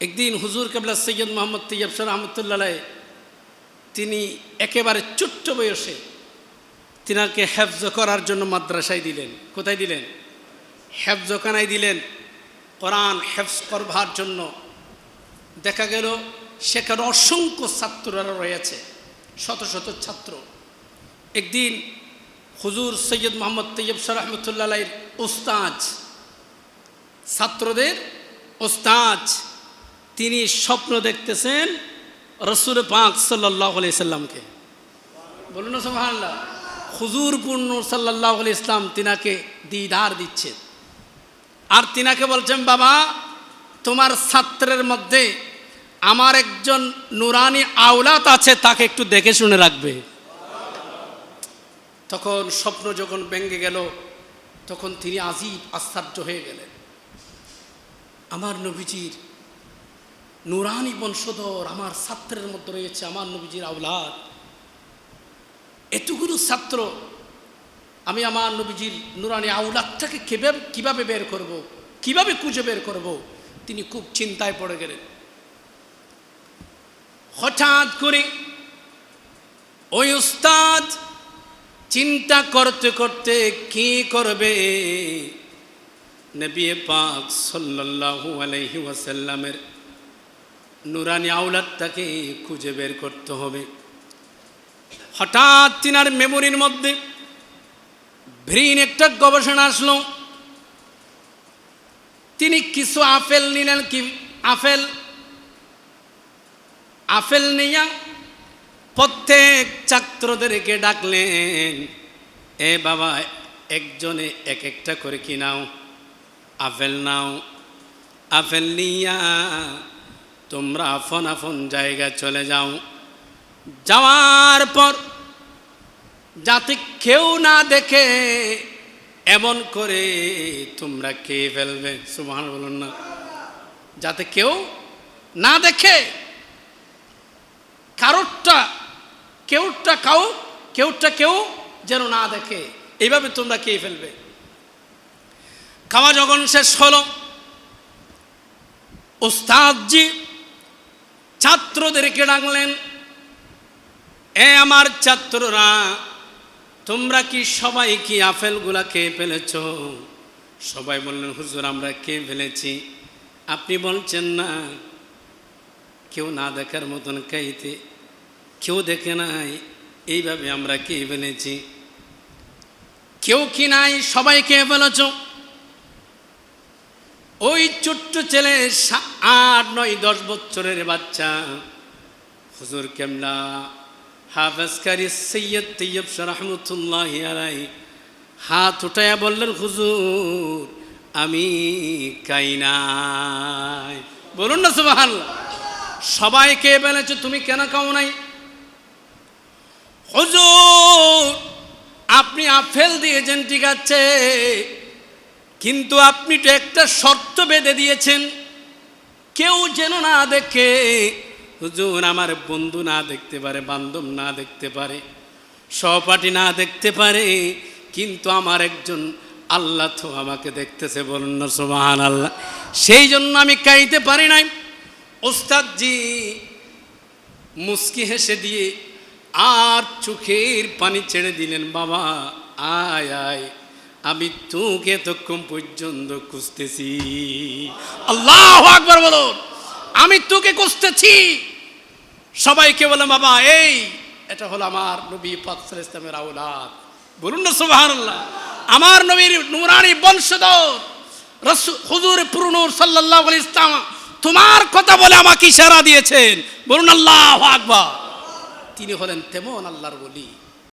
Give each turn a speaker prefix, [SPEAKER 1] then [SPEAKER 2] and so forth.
[SPEAKER 1] একদিন হুজুর কেবলা সৈয়দ মোহাম্মদ তৈয়ব শাহ রহমতুল্লাহ আলাইহি তিনি একেবারে ছোট্ট বয়সে তিনাকে হেফজ করার জন্য মাদ্রাসায় দিলেন। কোথায় দিলেন? হেফজখানায় দিলেন, কোরআন হেফজ করবার জন্য। দেখা গেল সেখানে অসংখ্য ছাত্ররা রয়েছে, শত শত ছাত্র। একদিন হুজুর সৈয়দ মোহাম্মদ তৈয়ব শাহ রহমতুল্লাহ আলাইহির উস্তাদ, ছাত্রদের উস্তাদ, তিনি স্বপ্ন দেখতেছেন রসুল পাক সাল্লাল্লাহু আলাইহি সাল্লামকে। বলুন না সুবহানাল্লাহ। হুজুর পূর্ণ সাল্লাল্লাহু আলাইহি ইসলাম তিনাকে দিদার দিচ্ছেন, আর তিনাকে বলছেন, বাবা তোমার ছাত্রের মধ্যে আমার একজন নুরানি আওলাদ আছে, তাকে একটু দেখে শুনে রাখবে। তখন স্বপ্ন যখন ভেঙে গেল, তখন তিনি আজীব আশ্চর্য হয়ে গেলেন। আমার নবীজির নুরানি বংশধর আমার ছাত্রের মধ্যে রয়েছে, আমার নবীজির আওলাদ। এতগুলো ছাত্র, আমি আমার নবীজির নুরানি আওলাদটাকে কিভাবে বের করব, কিভাবে খুঁজে বের করব? তিনি খুব চিন্তায় পড়ে গেলেন। হঠাৎ করে ওই উস্তাদ চিন্তা করতে করতে কি করবে, নবী পাক সাল্লাল্লাহু আলাইহি ওয়াসাল্লামের নুরানি আওলাদটাকে খুঁজে বের করতে হবে। হঠাৎ তিনার মেমোরির মধ্যে ভিন একটা গবেষণা আসলো। তিনি কিছু আপেল নিলেন, কি আপেল নিয়া প্রত্যেক ছাত্রদেরকে ডাকলেন, এ বাবা একজনে এক একটা করে কি নাও, আপেল নাও। আপেল নিয়া তোমরা আপন আপন জায়গায় চলে যাও। যাওয়ার পর যাতে কেউ না দেখে এমন করে তোমরা খেয়ে ফেলবে। সুবহান বলুন না। যাতে কেউ না দেখে, কেউটা কেউ যেন না দেখে, এইভাবে তোমরা খেয়ে ফেলবে। খাওয়া যখন শেষ হলো, উস্তাদজি ছাত্রদেরকে ডাকলেন, এ আমার ছাত্ররা, তোমরা কি সবাই কি আপেলগুলা খেয়ে ফেলেছ? সবাই বললেন, হুজুর আমরা খেয়ে ফেলেছি। আপনি বলছেন না কেউ না দেখার মতন খাইতে, কেউ দেখে নাই, এইভাবে আমরা খেয়ে ফেলেছি। কেউ কি নাই, সবাই খেয়ে ফেলেছ। ওই ছোট্ট ছেলে 8, 9, 10 বছরের বাচ্চা হুজুর কেবলা হাফেজ কারি সৈয়দ তৈয়ব শাহ রহমতুল্লাহি আলাইহি হাত উঠাইয়া বললেন, হুজুর আমি খাই নাই। বলুন না সুবহানাল্লাহ। সবাই খেয়ে ফেলেছে, তুমি কেন খাও নাই? হুজুর আপনি আপেল দিয়েছেন ঠিক আছে, কিন্তু আপনি তো একটা শর্ত বেঁধে দিয়েছেন, কেউ যেন না দেখে। হুজুর আমার বন্ধু না দেখতে পারে, বান্ধব না দেখতে পারে, সহপাঠী না দেখতে পারে, কিন্তু আমার একজন আল্লাহ তো আমাকে দেখতেছে। বলুন না সুবহানাল্লাহ। সেই জন্য আমি খাইতে পারি নাই। ওস্তাদজি মুস্কি হেসে দিয়ে আর চোখের পানি ছেড়ে দিলেন, বাবা আয় আয়, আমি তোকে এতক্ষণ পর্যন্ত খুঁজতেছি। আল্লাহু আকবার বলুন। আমি তোকে খুঁজতেছি। সবাইকে বলে, বাবা এই এটা হলো আমার নবী পাক সাল্লাল্লাহু আলাইহি ওয়াসাল্লামের আওলাদ। বলুন না সুবহানাল্লাহ। আমার নবীর নুরানি বংশধর রাসূল হুজুর পুরনূর সাল্লাল্লাহু আলাইহি ইসলাম তোমার কথা বলে আমাকে ইশারা দিয়েছেন। বলুন আল্লাহু আকবার। তিনি হলেন তেমন আল্লাহর ওলি।